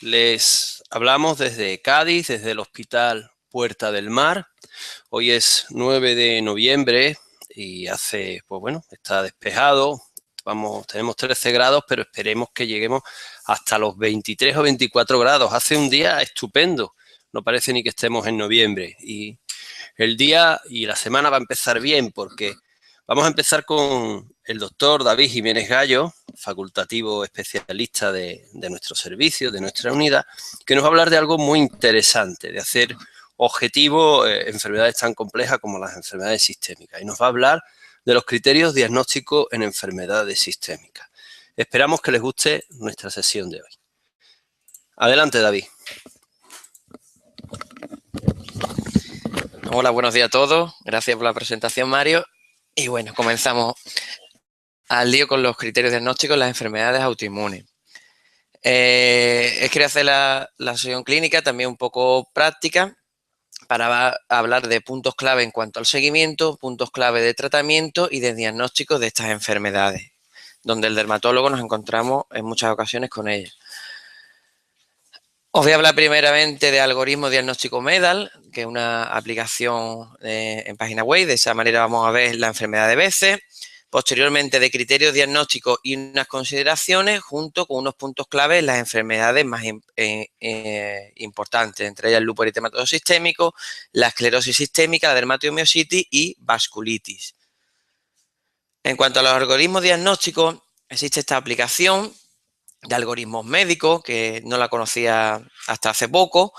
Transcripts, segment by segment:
Les hablamos desde Cádiz, desde el Hospital Puerta del Mar. Hoy es 9 de noviembre y está despejado. Tenemos 13 grados, pero esperemos que lleguemos hasta los 23 o 24 grados. Hace un día estupendo. No parece ni que estemos en noviembre. Y el día y la semana va a empezar bien porque vamos a empezar con el doctor David Jiménez Gallo, facultativo especialista de nuestro servicio, de nuestra unidad, que nos va a hablar de algo muy interesante, de hacer objetivo enfermedades tan complejas como las enfermedades sistémicas. Y nos va a hablar de los criterios diagnósticos en enfermedades sistémicas. Esperamos que les guste nuestra sesión de hoy. Adelante, David. Hola, buenos días a todos. Gracias por la presentación, Mario. Y bueno, comenzamos al lío con los criterios diagnósticos en las enfermedades autoinmunes. Quería hacer la sesión clínica también un poco práctica para hablar de puntos clave en cuanto al seguimiento, puntos clave de tratamiento y de diagnóstico de estas enfermedades, donde el dermatólogo nos encontramos en muchas ocasiones con ellas. Os voy a hablar primeramente de algoritmo diagnóstico MEDAL, que es una aplicación en página web. De esa manera vamos a ver la enfermedad de Behçet. Posteriormente de criterios diagnósticos y unas consideraciones junto con unos puntos clave en las enfermedades más importantes, entre ellas el lupus eritematoso sistémico, la esclerosis sistémica, la dermatomiositis y vasculitis. En cuanto a los algoritmos diagnósticos, existe esta aplicación de algoritmos médicos, que no la conocía hasta hace poco,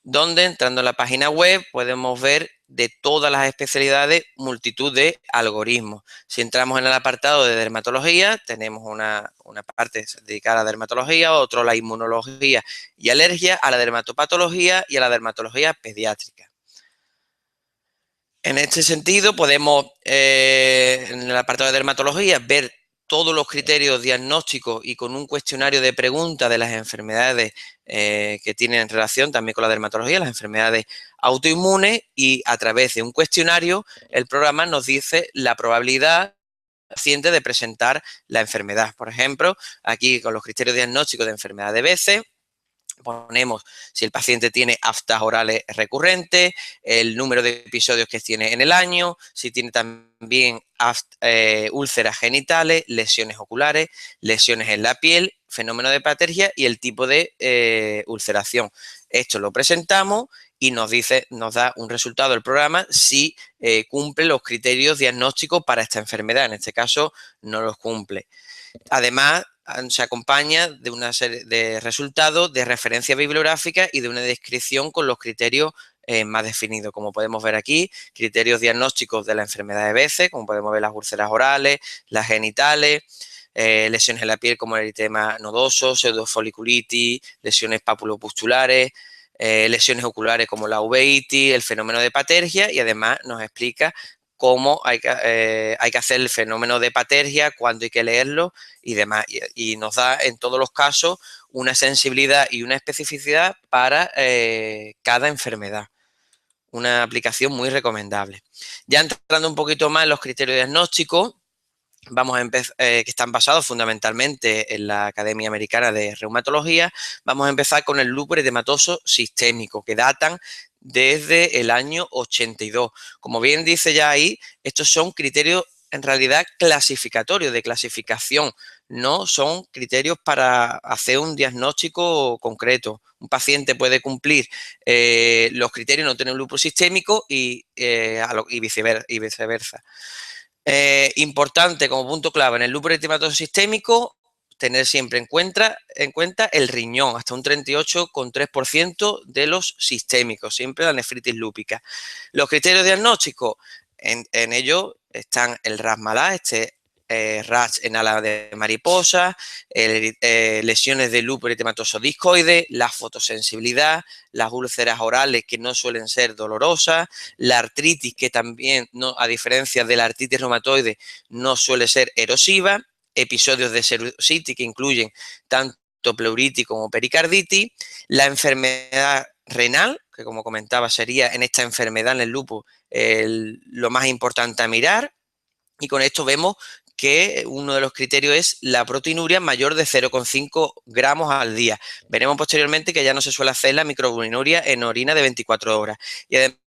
donde entrando en la página web podemos ver de todas las especialidades multitud de algoritmos. Si entramos en el apartado de dermatología, tenemos una parte dedicada a la dermatología, otro a la inmunología y alergia, a la dermatopatología y a la dermatología pediátrica. En este sentido, podemos en el apartado de dermatología ver todos los criterios diagnósticos y con un cuestionario de preguntas de las enfermedades que tienen relación también con la dermatología, las enfermedades autoinmunes, y a través de un cuestionario el programa nos dice la probabilidad paciente de presentar la enfermedad. Por ejemplo, aquí con los criterios diagnósticos de enfermedad de Behçet, ponemos si el paciente tiene aftas orales recurrentes, el número de episodios que tiene en el año, si tiene también úlceras genitales, lesiones oculares, lesiones en la piel, fenómeno de patergia y el tipo de ulceración. Esto lo presentamos y nos da un resultado del programa si cumple los criterios diagnósticos para esta enfermedad. En este caso, no los cumple. Además, se acompaña de una serie de resultados de referencia bibliográfica y de una descripción con los criterios más definidos. Como podemos ver aquí, criterios diagnósticos de la enfermedad de Behçet, como podemos ver las úlceras orales, las genitales, lesiones en la piel como el eritema nodoso, pseudofoliculitis, lesiones papulopustulares, lesiones oculares como la uveitis, el fenómeno de patergia, y además nos explica cómo hay que hacer el fenómeno de patergia, cuándo hay que leerlo y demás. Y nos da en todos los casos una sensibilidad y una especificidad para cada enfermedad. Una aplicación muy recomendable. Ya entrando un poquito más en los criterios diagnósticos, vamos a empezar, que están basados fundamentalmente en la Academia Americana de Reumatología. Vamos a empezar con el lupus eritematoso sistémico, que datan desde el año 82. Como bien dice ya ahí, estos son criterios en realidad clasificatorios, de clasificación, no son criterios para hacer un diagnóstico concreto. Un paciente puede cumplir los criterios, no tener un lupus sistémico y viceversa. Importante como punto clave en el lupus eritematoso sistémico, tener siempre en cuenta el riñón, hasta un 38,3% de los sistémicos, siempre la nefritis lúpica. Los criterios diagnósticos, en ello están el RAS-MALA, RAS en ala de mariposa, lesiones de lupus eritematoso discoide, la fotosensibilidad, las úlceras orales que no suelen ser dolorosas, la artritis que también, no, a diferencia de la artritis reumatoide, no suele ser erosiva, episodios de serositis que incluyen tanto pleuritis como pericarditis, la enfermedad renal, que como comentaba sería en esta enfermedad, en el lupus, lo más importante a mirar, y con esto vemos que uno de los criterios es la proteinuria mayor de 0,5 gramos al día. Veremos posteriormente que ya no se suele hacer la microalbuminuria en orina de 24 horas. Y además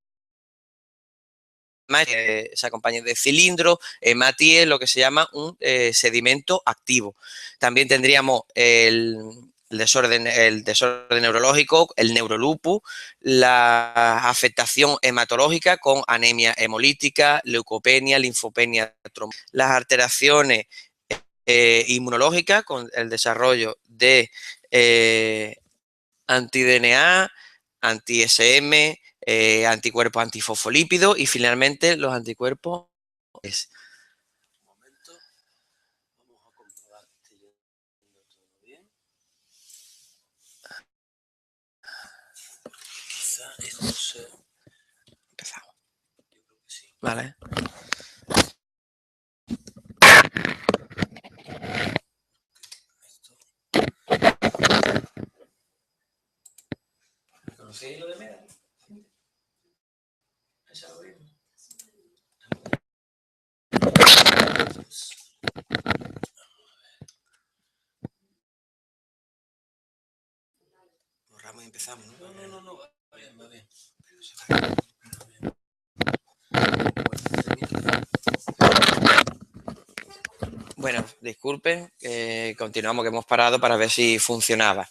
se acompaña de cilindro, hematía, lo que se llama un sedimento activo. También tendríamos el desorden neurológico, el neurolupus, la afectación hematológica con anemia hemolítica, leucopenia, linfopenia, las alteraciones inmunológicas con el desarrollo de anti-DNA, anti-SM, anticuerpos antifosfolípidos y finalmente los anticuerpos. Un momento, vamos a comprobar que esté yendo todo bien. Quizá esto se... Empezamos. Yo creo que sí. Vale. ¿Conocéis lo de MEDA? ¿Es algo mismo? Borramos y empezamos, ¿no? No, va bien, va bien. Bueno, disculpen, continuamos que hemos parado para ver si funcionaba.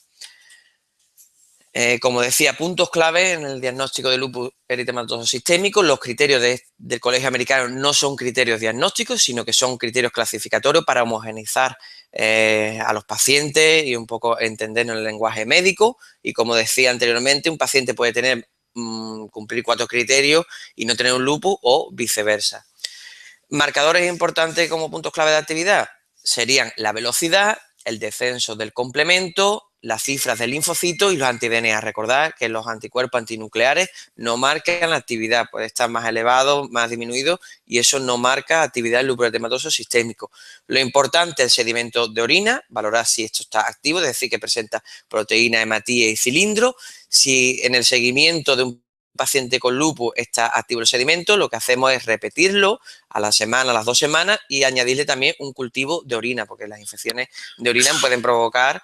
Como decía, puntos clave en el diagnóstico de lupus eritematoso sistémico. Los criterios del Colegio Americano no son criterios diagnósticos, sino que son criterios clasificatorios para homogeneizar a los pacientes y un poco entender en el lenguaje médico. Y como decía anteriormente, un paciente puede tener cumplir 4 criterios y no tener un lupus o viceversa. Marcadores importantes como puntos clave de actividad serían la velocidad, el descenso del complemento, las cifras del linfocito y los anti-DNA. Recordad que los anticuerpos antinucleares no marcan la actividad, puede estar más elevado, más disminuido y eso no marca actividad en lupus eritematoso sistémico. Lo importante, el sedimento de orina, valorar si esto está activo, es decir, que presenta proteína, hematía y cilindro. Si en el seguimiento de un paciente con lupus está activo el sedimento, lo que hacemos es repetirlo a la semana, a las 2 semanas y añadirle también un cultivo de orina, porque las infecciones de orina pueden provocar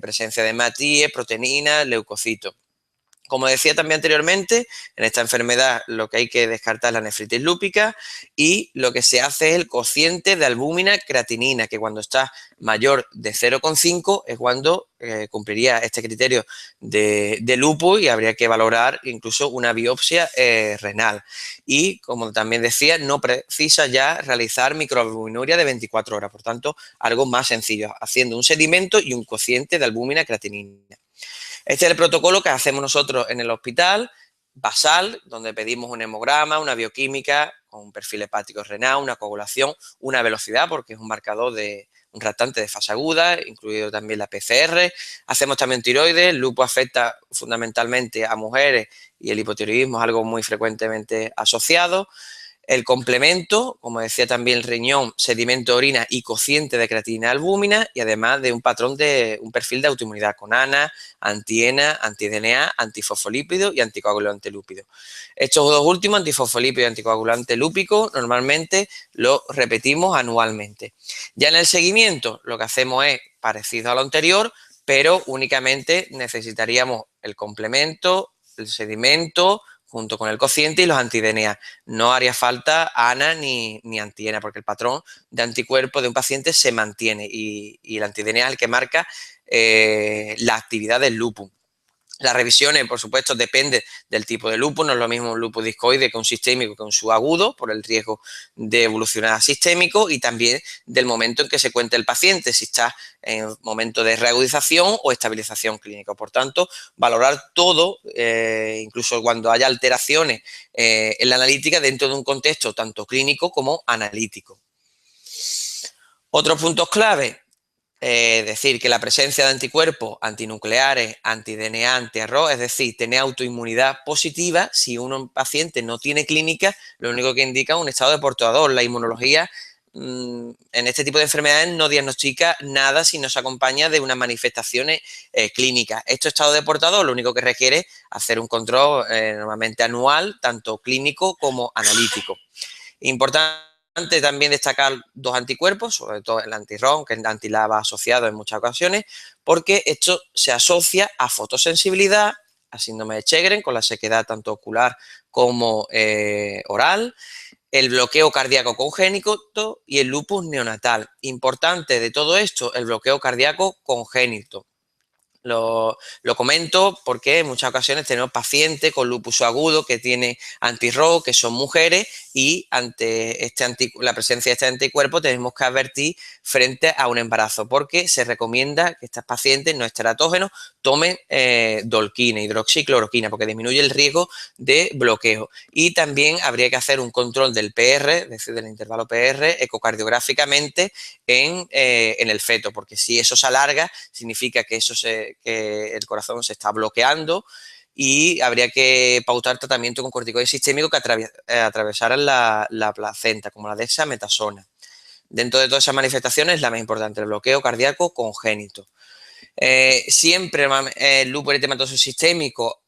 presencia de hematíes, proteínas, leucocitos. Como decía también anteriormente, en esta enfermedad lo que hay que descartar es la nefritis lúpica y lo que se hace es el cociente de albúmina creatinina, que cuando está mayor de 0,5 es cuando cumpliría este criterio de lupus y habría que valorar incluso una biopsia renal. Y como también decía, no precisa ya realizar microalbuminuria de 24 horas, por tanto, algo más sencillo, haciendo un sedimento y un cociente de albúmina creatinina. Este es el protocolo que hacemos nosotros en el hospital, basal, donde pedimos un hemograma, una bioquímica, con un perfil hepático renal, una coagulación, una velocidad, porque es un marcador de un reactante de fase aguda, incluido también la PCR. Hacemos también tiroides, el lupus afecta fundamentalmente a mujeres y el hipotiroidismo es algo muy frecuentemente asociado. El complemento, como decía también el riñón, sedimento de orina y cociente de creatinina albúmina y además de un patrón de un perfil de autoinmunidad con ANA, anti-ENA, anti-DNA, antifosfolípido y anticoagulante lúpido. Estos dos últimos, antifosfolípido y anticoagulante lúpico, normalmente los repetimos anualmente. Ya en el seguimiento lo que hacemos es parecido a lo anterior, pero únicamente necesitaríamos el complemento, el sedimento, junto con el cociente y los anti-DNA. No haría falta ANA ni anti-ENA, porque el patrón de anticuerpos de un paciente se mantiene y el anti-DNA es el que marca la actividad del lupus. Las revisiones, por supuesto, depende del tipo de lupus, no es lo mismo un lupus discoide que un sistémico que un subagudo, por el riesgo de evolucionar a sistémico y también del momento en que se cuenta el paciente, si está en momento de reagudización o estabilización clínica. Por tanto, valorar todo, incluso cuando haya alteraciones en la analítica dentro de un contexto tanto clínico como analítico. Otros puntos clave. Decir que la presencia de anticuerpos antinucleares, anti-DNA, anti-arroz, es decir, tener autoinmunidad positiva, si un paciente no tiene clínica, lo único que indica es un estado de portador. La inmunología en este tipo de enfermedades no diagnostica nada si no se acompaña de unas manifestaciones clínicas. Este estado de portador lo único que requiere es hacer un control normalmente anual, tanto clínico como analítico. Importante también destacar dos anticuerpos, sobre todo el anti-RON, que es el anti-LAVA asociado en muchas ocasiones, porque esto se asocia a fotosensibilidad, a síndrome de Sjögren, con la sequedad tanto ocular como oral, el bloqueo cardíaco congénito y el lupus neonatal. Importante de todo esto, el bloqueo cardíaco congénito. Lo comento porque en muchas ocasiones tenemos pacientes con lupus agudo que tiene anti-RO, que son mujeres, y ante la presencia de este anticuerpo tenemos que advertir frente a un embarazo, porque se recomienda que estas pacientes no esteratógenos tomen dolquina, hidroxicloroquina, porque disminuye el riesgo de bloqueo. Y también habría que hacer un control del PR, es decir, del intervalo PR, ecocardiográficamente en el feto, porque si eso se alarga, significa que que el corazón se está bloqueando y habría que pautar tratamiento con corticoides sistémicos que atravesaran la placenta, como la dexametasona. Dentro de todas esas manifestaciones, la más importante, el bloqueo cardíaco congénito. Siempre el lupus eritematoso sistémico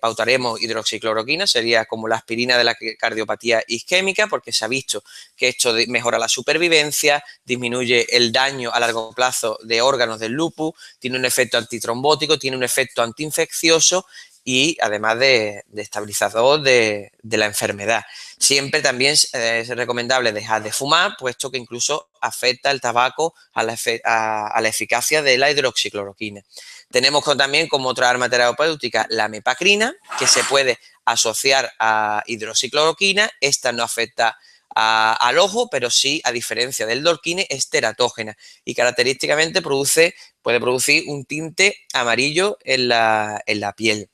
pautaremos hidroxicloroquina, sería como la aspirina de la cardiopatía isquémica, porque se ha visto que esto mejora la supervivencia, disminuye el daño a largo plazo de órganos del lupus, tiene un efecto antitrombótico, tiene un efecto antiinfeccioso y además de estabilizador de la enfermedad. Siempre también es recomendable dejar de fumar, puesto que incluso afecta el tabaco a la eficacia de la hidroxicloroquina. Tenemos también como otra arma terapéutica la mepacrina, que se puede asociar a hidroxicloroquina. Esta no afecta al ojo, pero sí, a diferencia del dolquine, es teratógena y característicamente puede producir un tinte amarillo en la piel.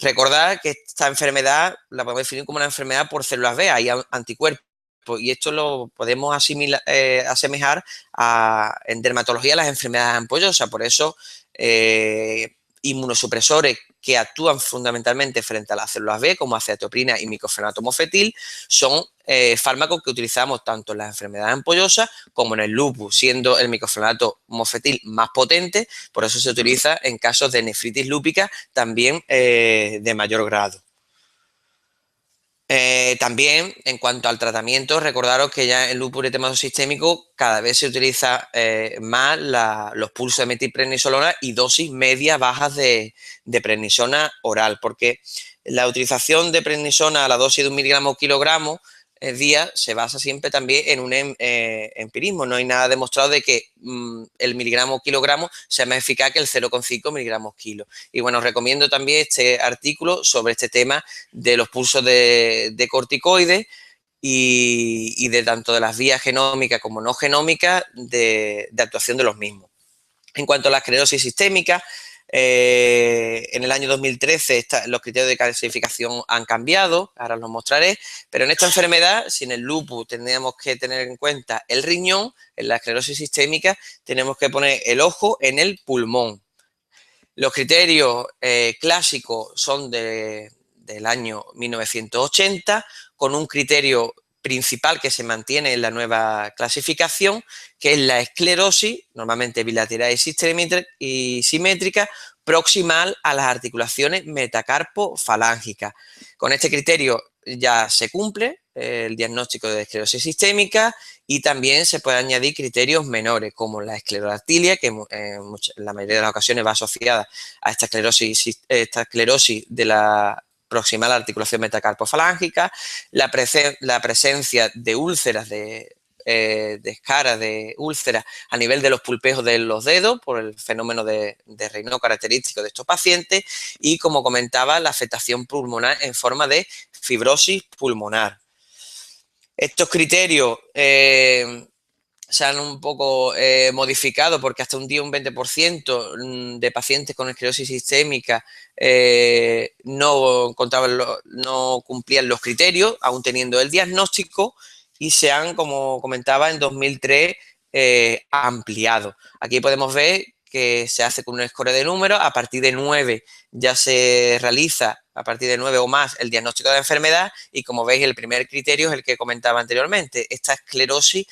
Recordad que esta enfermedad la podemos definir como una enfermedad por células B, hay anticuerpos, y esto lo podemos asemejar en dermatología a las enfermedades ampollosas. Por eso, inmunosupresores que actúan fundamentalmente frente a las células B, como acetoprina y micofenato mofetil, son fármacos que utilizamos tanto en las enfermedades ampollosas como en el lupus, siendo el micofenato mofetil más potente, por eso se utiliza en casos de nefritis lúpica también de mayor grado. También, en cuanto al tratamiento, recordaros que ya en lupus eritematoso sistémico cada vez se utiliza más los pulsos de metilprednisolona y dosis medias bajas de prednisona oral, porque la utilización de prednisona a la dosis de 1 miligramo kilogramo día se basa siempre también en un empirismo. No hay nada demostrado de que el miligramo kilogramo sea más eficaz que el 0,5 miligramos kilo. Y bueno, os recomiendo también este artículo sobre este tema de los pulsos de corticoides y de tanto de las vías genómicas como no genómicas de actuación de los mismos. En cuanto a la esclerosis sistémica, en el año 2013 los criterios de clasificación han cambiado, ahora los mostraré, pero en esta enfermedad, si en el lupus tenemos que tener en cuenta el riñón, en la esclerosis sistémica tenemos que poner el ojo en el pulmón. Los criterios clásicos son del año 1980, con un criterio principal que se mantiene en la nueva clasificación, que es la esclerosis, normalmente bilateral y simétrica, proximal a las articulaciones metacarpo-falángicas. Con este criterio ya se cumple el diagnóstico de esclerosis sistémica y también se pueden añadir criterios menores como la esclerodactilia, que en la mayoría de las ocasiones va asociada a esta esclerosis de la proximal a la articulación metacarpofalángica, la presencia de úlceras de escaras de úlceras a nivel de los pulpejos de los dedos por el fenómeno de Raynaud característico de estos pacientes y, como comentaba, la afectación pulmonar en forma de fibrosis pulmonar. Estos criterios se han un poco modificado porque hasta un 20% de pacientes con esclerosis sistémica no cumplían los criterios, aún teniendo el diagnóstico, y se han, como comentaba, en 2003 ampliado. Aquí podemos ver que se hace con un score de números, a partir de 9 ya se realiza, a partir de 9 o más, el diagnóstico de la enfermedad y, como veis, el primer criterio es el que comentaba anteriormente, esta esclerosis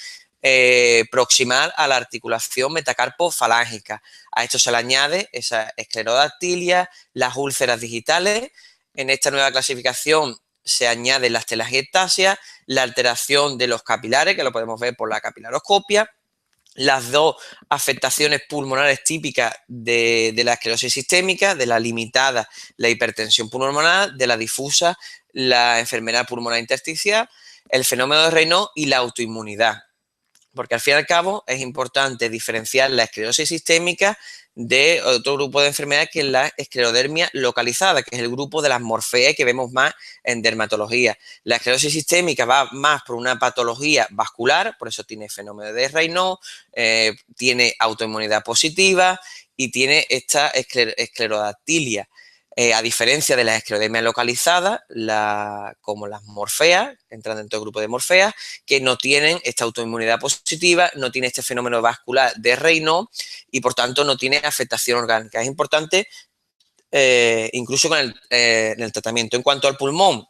proximal a la articulación metacarpofalángica. A esto se le añade esa esclerodactilia, las úlceras digitales. En esta nueva clasificación se añaden las telangiectasias, la alteración de los capilares, que lo podemos ver por la capilaroscopia, las dos afectaciones pulmonares típicas de la esclerosis sistémica, de la limitada, la hipertensión pulmonar, de la difusa, la enfermedad pulmonar intersticial, el fenómeno de Raynaud y la autoinmunidad. Porque al fin y al cabo es importante diferenciar la esclerosis sistémica de otro grupo de enfermedades que es la esclerodermia localizada, que es el grupo de las morfeas que vemos más en dermatología. La esclerosis sistémica va más por una patología vascular, por eso tiene fenómeno de Raynaud, tiene autoinmunidad positiva y tiene esta esclerodactilia. A diferencia de las esclerodermias localizadas, como las morfeas, entran dentro del grupo de morfeas, que no tienen esta autoinmunidad positiva, no tiene este fenómeno vascular de Raynaud y por tanto no tiene afectación orgánica. Es importante incluso en el tratamiento. En cuanto al pulmón,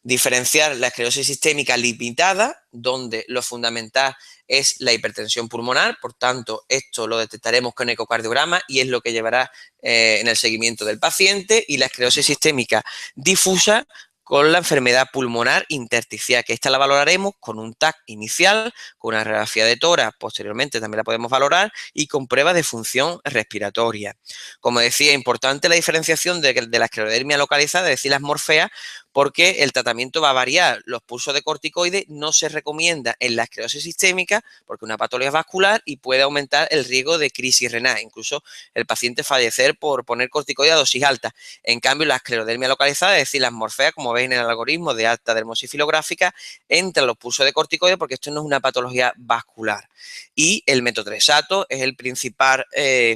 diferenciar la esclerosis sistémica limitada, donde lo fundamental es la hipertensión pulmonar, por tanto, esto lo detectaremos con ecocardiograma y es lo que llevará en el seguimiento del paciente, y la esclerosis sistémica difusa con la enfermedad pulmonar intersticial, que esta la valoraremos con un TAC inicial, con una radiografía de tórax, posteriormente también la podemos valorar, y con pruebas de función respiratoria. Como decía, importante la diferenciación de la esclerodermia localizada, es decir, las morfeas, porque el tratamiento va a variar. Los pulsos de corticoides no se recomienda en la esclerosis sistémica porque es una patología vascular y puede aumentar el riesgo de crisis renal, incluso el paciente fallecer por poner corticoides a dosis alta. En cambio, la esclerodermia localizada, es decir, las morfeas, como veis en el algoritmo de alta dermosis filográfica, entra los pulsos de corticoides porque esto no es una patología vascular. Y el metotrexato es el principal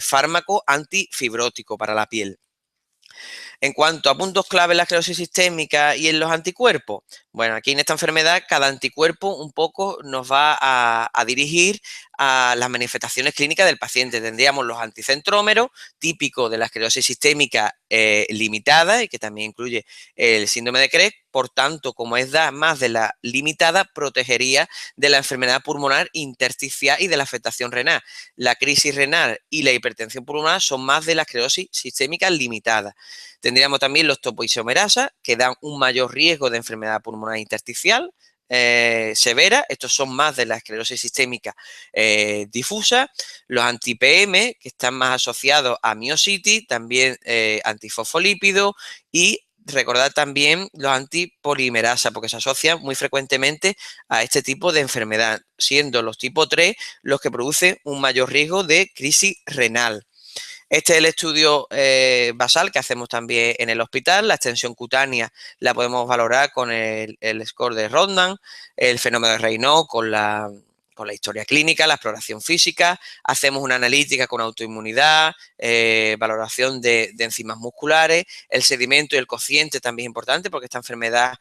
fármaco antifibrótico para la piel. En cuanto a puntos clave en la esclerosis sistémica y en los anticuerpos, bueno, aquí en esta enfermedad cada anticuerpo un poco nos va a dirigir a las manifestaciones clínicas del paciente. Tendríamos los anticentrómeros, típicos de la esclerosis sistémica limitada y que también incluye el síndrome de Craig. Por tanto, como es más de la limitada, protegería de la enfermedad pulmonar intersticial y de la afectación renal. La crisis renal y la hipertensión pulmonar son más de la esclerosis sistémica limitada. Tendríamos también los topoisomerasas, que dan un mayor riesgo de enfermedad pulmonar intersticial severa. Estos son más de la esclerosis sistémica difusa. Los anti-PM, que están más asociados a miositis, también antifosfolípidos, y recordar también los antipolimerasa, porque se asocian muy frecuentemente a este tipo de enfermedad, siendo los tipo 3 los que producen un mayor riesgo de crisis renal. Este es el estudio basal que hacemos también en el hospital. La extensión cutánea la podemos valorar con el score de Rodnan, el fenómeno de Raynaud con la historia clínica, la exploración física. Hacemos una analítica con autoinmunidad, valoración de enzimas musculares. El sedimento y el cociente también es importante porque esta enfermedad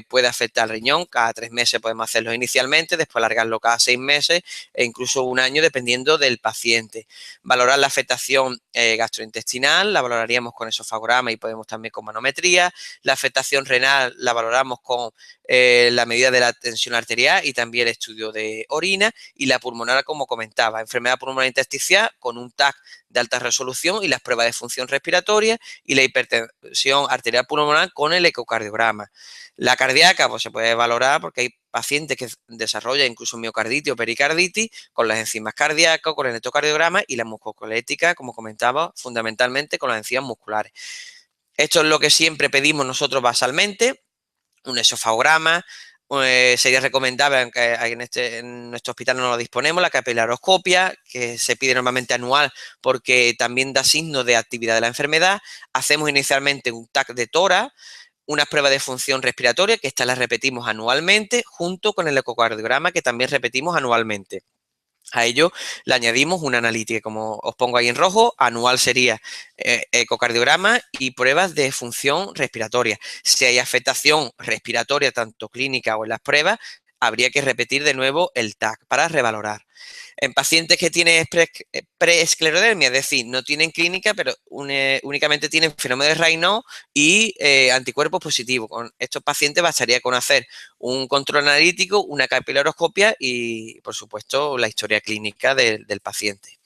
puede afectar al riñón. Cada 3 meses podemos hacerlo inicialmente, después alargarlo cada 6 meses e incluso un año dependiendo del paciente. Valorar la afectación gastrointestinal, la valoraríamos con esofagograma y podemos también con manometría. La afectación renal la valoramos con la medida de la tensión arterial y también el estudio de orina. Y la pulmonar, como comentaba, enfermedad pulmonar intersticial con un TAC de alta resolución y las pruebas de función respiratoria, y la hipertensión arterial pulmonar con el ecocardiograma. La cardíaca pues se puede valorar porque hay pacientes que desarrollan incluso miocarditis o pericarditis con las enzimas cardíacas, con el electrocardiograma, y la musculoesquelética, como comentaba, fundamentalmente con las enzimas musculares. Esto es lo que siempre pedimos nosotros basalmente. Un esofagograma, sería recomendable, aunque en nuestro hospital no lo disponemos, la capilaroscopia, que se pide normalmente anual porque también da signos de actividad de la enfermedad. Hacemos inicialmente un TAC de tórax, unas pruebas de función respiratoria, que estas las repetimos anualmente, junto con el ecocardiograma, que también repetimos anualmente. A ello le añadimos una analítica, como os pongo ahí en rojo. Anual sería ecocardiograma y pruebas de función respiratoria. Si hay afectación respiratoria, tanto clínica o en las pruebas, habría que repetir de nuevo el TAC para revalorar. En pacientes que tienen preesclerodermia, es decir, no tienen clínica, pero únicamente tienen fenómeno de Raynaud y anticuerpos positivos. Con estos pacientes bastaría con hacer un control analítico, una capilaroscopia y, por supuesto, la historia clínica del paciente.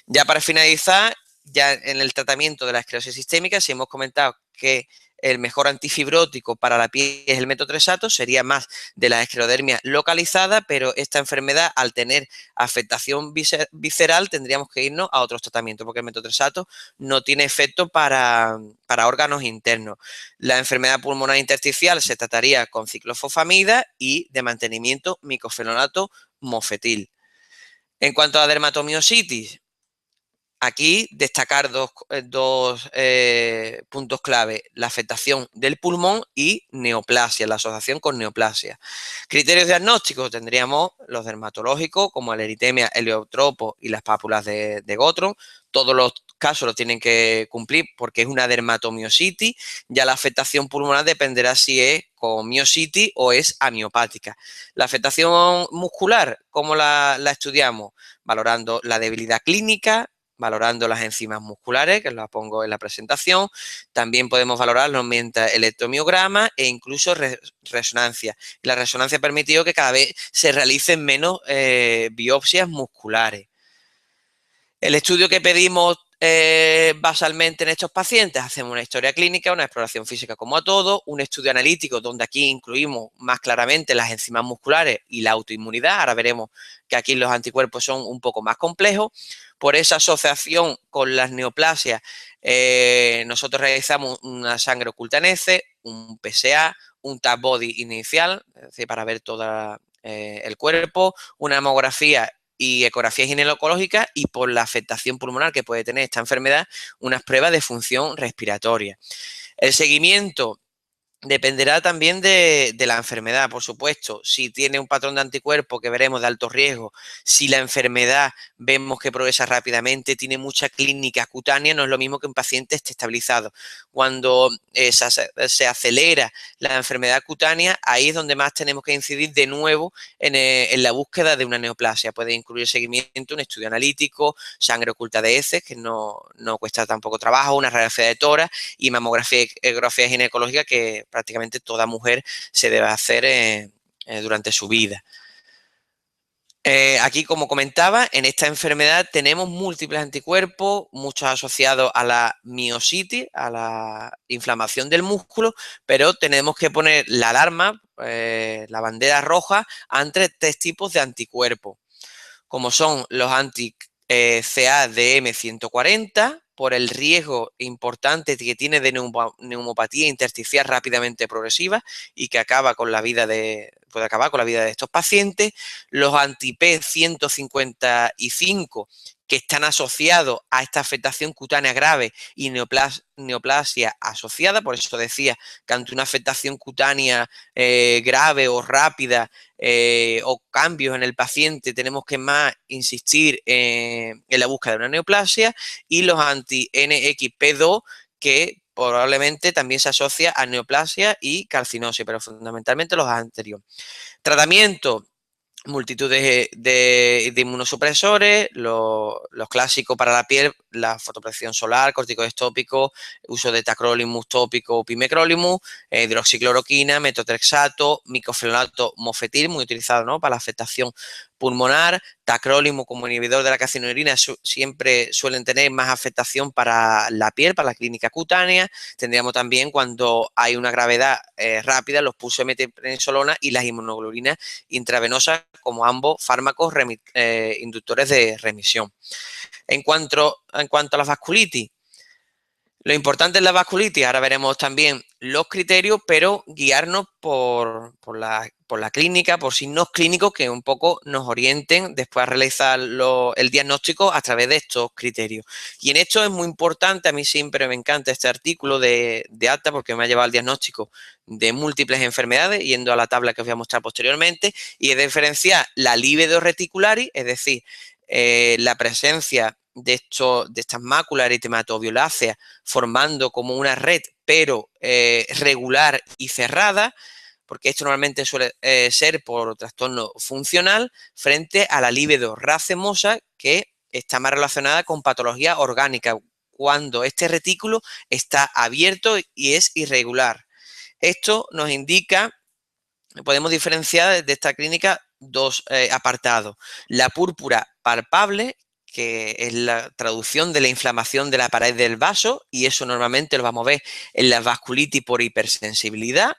Ya para finalizar, ya en el tratamiento de la esclerosis sistémica, si hemos comentado que el mejor antifibrótico para la piel es el metotrexato, sería más de la esclerodermia localizada, pero esta enfermedad, al tener afectación visceral, tendríamos que irnos a otros tratamientos, porque el metotrexato no tiene efecto para órganos internos. La enfermedad pulmonar intersticial se trataría con ciclofosfamida y de mantenimiento micofenonato mofetil. En cuanto a la dermatomiositis, aquí destacar dos puntos clave: la afectación del pulmón y neoplasia, la asociación con neoplasia. Criterios diagnósticos tendríamos los dermatológicos, como la eritemia, heliotropo y las pápulas de Gottron. Todos los casos los tienen que cumplir porque es una dermatomiositis. Ya la afectación pulmonar dependerá si es con miositis o es amiopática. La afectación muscular, ¿cómo la estudiamos? Valorando la debilidad clínica, valorando las enzimas musculares, que las pongo en la presentación. También podemos valorarlo mediante electromiograma e incluso resonancia. La resonancia ha permitido que cada vez se realicen menos biopsias musculares. El estudio que pedimos basalmente en estos pacientes: hacemos una historia clínica, una exploración física como a todo, un estudio analítico donde aquí incluimos más claramente las enzimas musculares y la autoinmunidad. Ahora veremos que aquí los anticuerpos son un poco más complejos. Por esa asociación con las neoplasias, nosotros realizamos una sangre oculta en heces, un PSA, un tap body inicial, es decir, para ver todo el cuerpo, una mamografía y ecografía ginecológica, y por la afectación pulmonar que puede tener esta enfermedad, unas pruebas de función respiratoria. El seguimiento dependerá también de la enfermedad, por supuesto. Si tiene un patrón de anticuerpos que veremos de alto riesgo, si la enfermedad vemos que progresa rápidamente, tiene mucha clínica cutánea, no es lo mismo que un paciente esté estabilizado. Cuando se acelera la enfermedad cutánea, ahí es donde más tenemos que incidir de nuevo en la búsqueda de una neoplasia. Puede incluir seguimiento, un estudio analítico, sangre oculta de heces, que no cuesta tampoco trabajo, una radiografía de tórax y mamografía y ecografía ginecológica, que prácticamente toda mujer se debe hacer durante su vida. Aquí, como comentaba, en esta enfermedad tenemos múltiples anticuerpos, muchos asociados a la miositis, a la inflamación del músculo, pero tenemos que poner la alarma, la bandera roja, ante tres tipos de anticuerpos, como son los anti-CA-DM140, por el riesgo importante que tiene de neumopatía intersticial rápidamente progresiva y que puede acabar con la vida de estos pacientes. Los anti-P155, que están asociados a esta afectación cutánea grave y neoplasia asociada. Por eso decía que ante una afectación cutánea grave o rápida, o cambios en el paciente, tenemos que más insistir en la búsqueda de una neoplasia. Y los anti-NXP2, que probablemente también se asocia a neoplasia y carcinosis, pero fundamentalmente los anteriores. Tratamiento: multitud de inmunosupresores, los clásicos para la piel, la fotoprotección solar, corticoides tópicos, uso de tacrolimus tópico, pimecrolimus, hidroxicloroquina, metotrexato, micofenonato mofetil, muy utilizado, ¿no?, para la afectación pulmonar. Tacrolimus, como inhibidor de la calcineurina, siempre suelen tener más afectación para la piel, para la clínica cutánea. Tendríamos también, cuando hay una gravedad rápida, los pulsos de metilprednisolona y las inmunoglobulinas intravenosas, como ambos fármacos inductores de remisión. En cuanto a la vasculitis, lo importante es la vasculitis. Ahora veremos también los criterios, pero guiarnos por la clínica, por signos clínicos que un poco nos orienten después a realizar el diagnóstico a través de estos criterios. Y en esto es muy importante, a mí siempre me encanta este artículo de ACTA, porque me ha llevado al diagnóstico de múltiples enfermedades, yendo a la tabla que os voy a mostrar posteriormente, y es diferenciar la libido reticularis, es decir, la presencia de estas máculas eritematoviolaceas formando como una red, pero regular y cerrada, porque esto normalmente suele ser por trastorno funcional, frente a la libido racemosa, que está más relacionada con patología orgánica, cuando este retículo está abierto y es irregular. Esto nos indica, podemos diferenciar de esta clínica dos apartados: la púrpura palpable, que es la traducción de la inflamación de la pared del vaso, y eso normalmente lo vamos a ver en la vasculitis por hipersensibilidad.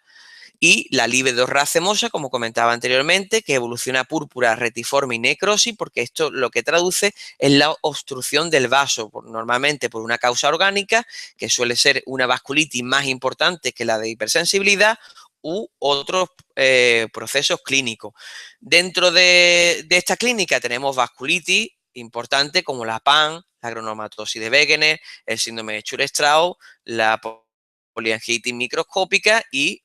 Y la libedo-racemosa, como comentaba anteriormente, que evoluciona púrpura, retiforme y necrosis, porque esto lo que traduce es la obstrucción del vaso, normalmente por una causa orgánica, que suele ser una vasculitis más importante que la de hipersensibilidad, u otros procesos clínicos. Dentro de esta clínica tenemos vasculitis importantes como la PAN, la granulomatositis de Wegener, el síndrome de Church-Strauss, la poliangitis microscópica y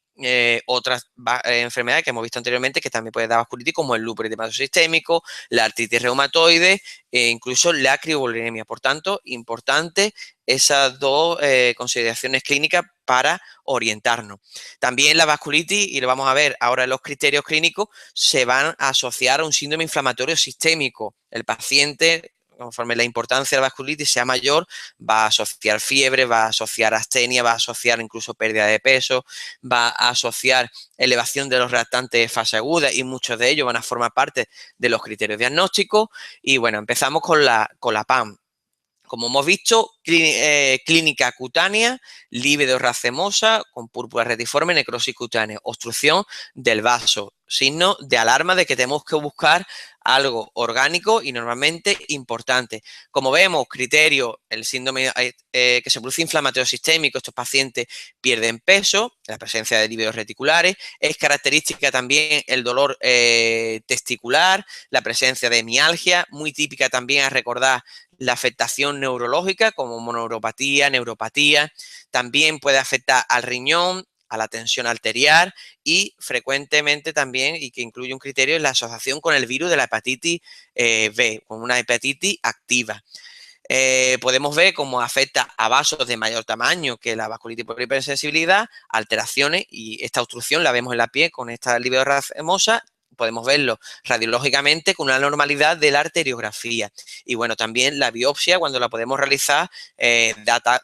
otras enfermedades que hemos visto anteriormente que también puede dar vasculitis, como el lupus eritematoso sistémico, la artritis reumatoide e incluso la crioglobulinemia. Por tanto, importante esas dos consideraciones clínicas para orientarnos. También la vasculitis, y lo vamos a ver ahora en los criterios clínicos, se van a asociar a un síndrome inflamatorio sistémico. El paciente, conforme la importancia de la vasculitis sea mayor, va a asociar fiebre, va a asociar astenia, va a asociar incluso pérdida de peso, va a asociar elevación de los reactantes de fase aguda, y muchos de ellos van a formar parte de los criterios diagnósticos. Y bueno, empezamos con la PAM. Como hemos visto, clínica cutánea, libedo-racemosa, con púrpura retiforme, necrosis cutánea, obstrucción del vaso, signo de alarma de que tenemos que buscar algo orgánico y normalmente importante. Como vemos, criterio, el síndrome que se produce inflamatorio sistémico, estos pacientes pierden peso, la presencia de lívidos reticulares, es característica también el dolor testicular, la presencia de mialgia, muy típica también a recordar la afectación neurológica como mononeuropatía, neuropatía, también puede afectar al riñón, a la tensión arterial y frecuentemente también, y que incluye un criterio, es la asociación con el virus de la hepatitis B, con una hepatitis activa. Podemos ver cómo afecta a vasos de mayor tamaño que la vasculitis por hipersensibilidad, alteraciones, y esta obstrucción la vemos en la piel con esta libedo-racemosa. Podemos verlo radiológicamente con una normalidad de la arteriografía. Y bueno, también la biopsia, cuando la podemos realizar,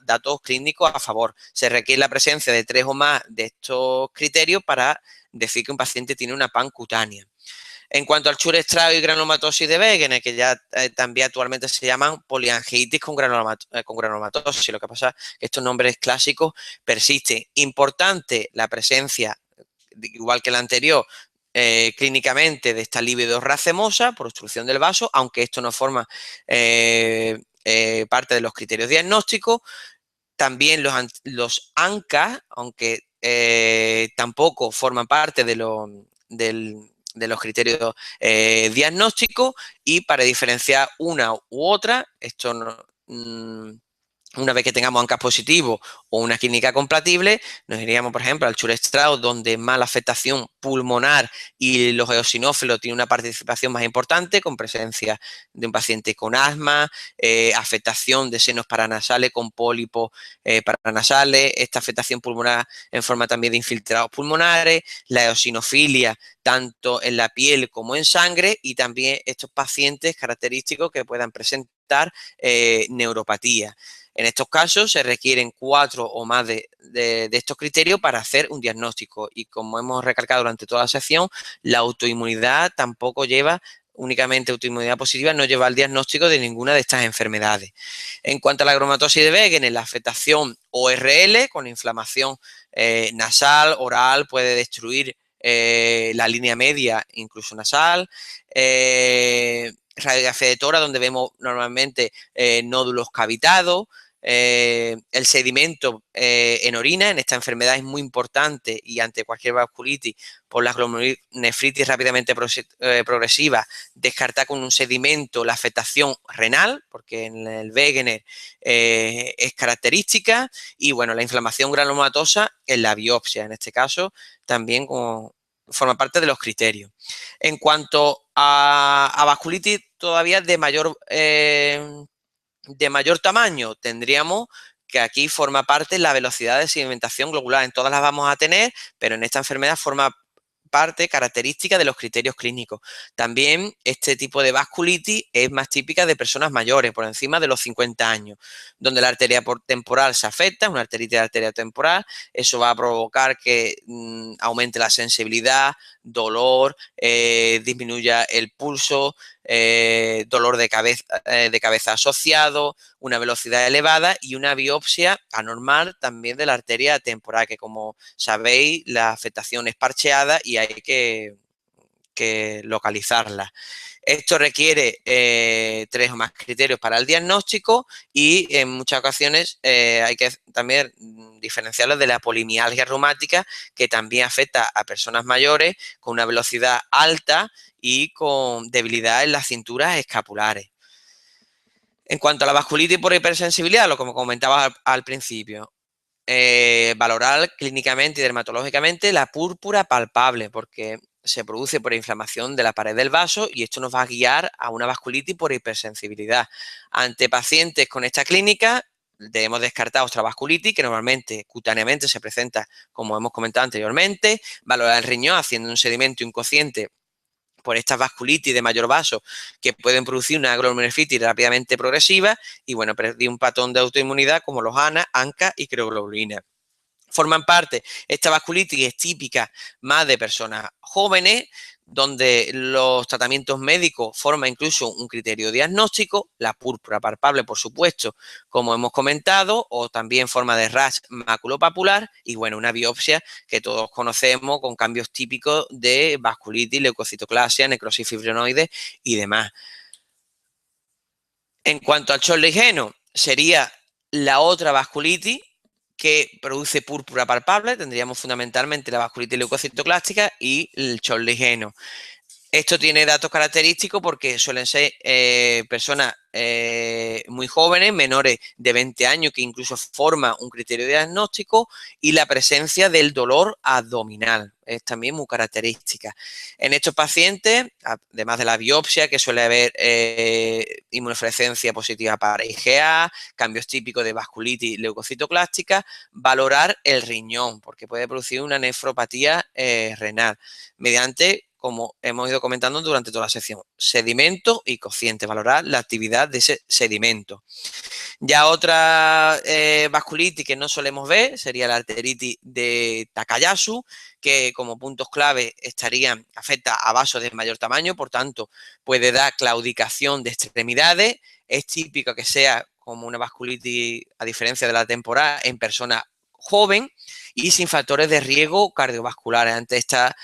datos clínicos a favor. Se requiere la presencia de 3 o más de estos criterios para decir que un paciente tiene una PAN cutánea. En cuanto al Church-Strauss y granulomatosis de Wegener, que ya también actualmente se llaman poliangitis con granulomatosis, lo que pasa es que estos nombres clásicos persisten. Importante la presencia, igual que la anterior, clínicamente, de esta libedo-racemosa por obstrucción del vaso, aunque esto no forma parte de los criterios diagnósticos. También los ANCA, aunque tampoco forman parte de los criterios diagnósticos, y para diferenciar una u otra, esto no, una vez que tengamos ANCA positivo o una clínica compatible, nos iríamos, por ejemplo, al Church-Strauss, donde más la afectación pulmonar y los eosinófilos tienen una participación más importante, con presencia de un paciente con asma, afectación de senos paranasales con pólipos paranasales, esta afectación pulmonar en forma también de infiltrados pulmonares, la eosinofilia tanto en la piel como en sangre, y también estos pacientes característicos que puedan presentar neuropatía. En estos casos se requieren 4 o más de estos criterios para hacer un diagnóstico, y como hemos recalcado durante toda la sección, la autoinmunidad tampoco lleva, únicamente autoinmunidad positiva, no lleva al diagnóstico de ninguna de estas enfermedades. En cuanto a la granulomatositis de Wegener, la afectación ORL con inflamación nasal, oral, puede destruir la línea media, incluso nasal, radiografía de tórax, donde vemos normalmente nódulos cavitados, el sedimento en orina. En esta enfermedad es muy importante, y ante cualquier vasculitis por la glomerulonefritis rápidamente progresiva, descartar con un sedimento la afectación renal, porque en el Wegener es característica. Y bueno, la inflamación granulomatosa en la biopsia, en este caso, también forma parte de los criterios. En cuanto a vasculitis todavía de mayor tamaño, tendríamos que aquí forma parte la velocidad de sedimentación globular. En todas las vamos a tener, pero en esta enfermedad forma parte característica de los criterios clínicos. También este tipo de vasculitis es más típica de personas mayores, por encima de los 50 años, donde la arteria temporal se afecta, una arteritis de arteria temporal. Eso va a provocar que aumente la sensibilidad, dolor, disminuya el pulso, dolor de cabeza asociado, una velocidad elevada y una biopsia anormal también de la arteria temporal, que como sabéis la afectación es parcheada y hay que localizarla. Esto requiere 3 o más criterios para el diagnóstico y en muchas ocasiones hay que también diferenciarlo de la polimialgia reumática, que también afecta a personas mayores con una velocidad alta y con debilidad en las cinturas escapulares. En cuanto a la vasculitis por hipersensibilidad, lo como comentaba al principio, valorar clínicamente y dermatológicamente la púrpura palpable, porque se produce por inflamación de la pared del vaso y esto nos va a guiar a una vasculitis por hipersensibilidad. Ante pacientes con esta clínica, debemos descartar otra vasculitis que normalmente cutáneamente se presenta, como hemos comentado anteriormente, valorar el riñón haciendo un sedimento inconsciente por estas vasculitis de mayor vaso que pueden producir una glomerulonephritis rápidamente progresiva y, bueno, perdí un patrón de autoinmunidad como los ANCA y crioglobulina. Forman parte, esta vasculitis es típica más de personas jóvenes, donde los tratamientos médicos forman incluso un criterio diagnóstico, la púrpura palpable, por supuesto, como hemos comentado, o también forma de rash maculopapular y, bueno, una biopsia que todos conocemos con cambios típicos de vasculitis, leucocitoclasia, necrosis fibrinoide y demás. En cuanto al Chorley-Heno, sería la otra vasculitis que produce púrpura palpable. Tendríamos fundamentalmente la vasculitis leucocitoclástica y el Chorley-Heno. Esto tiene datos característicos porque suelen ser personas muy jóvenes, menores de 20 años, que incluso forma un criterio diagnóstico, y la presencia del dolor abdominal es también muy característica. En estos pacientes, además de la biopsia, que suele haber inmunofluorescencia positiva para IgA, cambios típicos de vasculitis leucocitoclástica, valorar el riñón, porque puede producir una nefropatía renal, mediante, como hemos ido comentando durante toda la sección, sedimento y cociente, valorar la actividad de ese sedimento. Ya otra vasculitis que no solemos ver sería la arteritis de Takayasu, que como puntos clave afecta a vasos de mayor tamaño, por tanto puede dar claudicación de extremidades. Es típico que sea como una vasculitis, a diferencia de la temporal, en personas joven y sin factores de riesgo cardiovasculares. Ante esta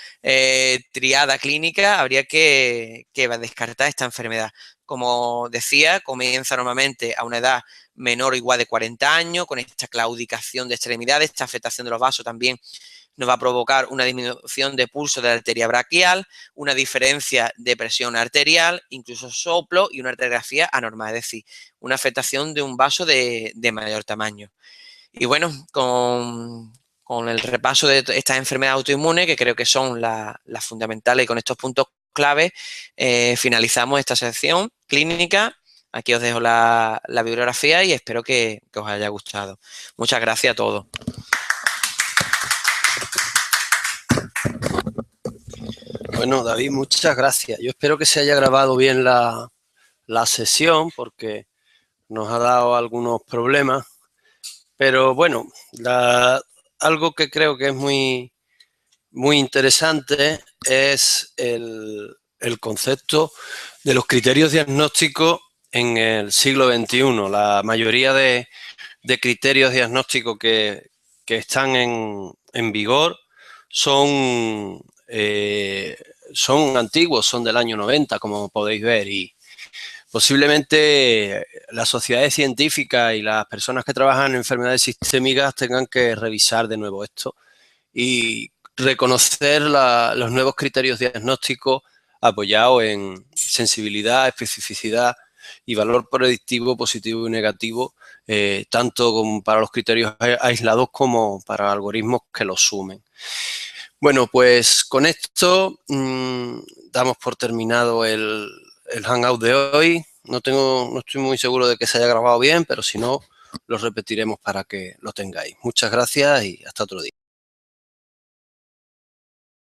triada clínica habría que descartar esta enfermedad. Como decía, comienza normalmente a una edad menor o igual de 40 años, con esta claudicación de extremidades, esta afectación de los vasos también nos va a provocar una disminución de pulso de la arteria braquial, una diferencia de presión arterial, incluso soplo y una arteriografía anormal, es decir, una afectación de un vaso de mayor tamaño. Y bueno, con el repaso de estas enfermedades autoinmunes, que creo que son las fundamentales, y con estos puntos clave, finalizamos esta sección clínica. Aquí os dejo la bibliografía y espero que os haya gustado. Muchas gracias a todos. Bueno, David, muchas gracias. Yo espero que se haya grabado bien la sesión, porque nos ha dado algunos problemas. Pero bueno, algo que creo que es muy interesante es el concepto de los criterios diagnósticos en el siglo XXI. La mayoría de criterios diagnósticos que están en vigor son antiguos, son del año 90, como podéis ver, y posiblemente las sociedades científicas y las personas que trabajan en enfermedades sistémicas tengan que revisar de nuevo esto y reconocer los nuevos criterios diagnósticos apoyados en sensibilidad, especificidad y valor predictivo positivo y negativo, tanto para los criterios aislados como para algoritmos que los sumen. Bueno, pues con esto damos por terminado el Hangout de hoy. No estoy muy seguro de que se haya grabado bien, pero si no, lo repetiremos para que lo tengáis. Muchas gracias y hasta otro día.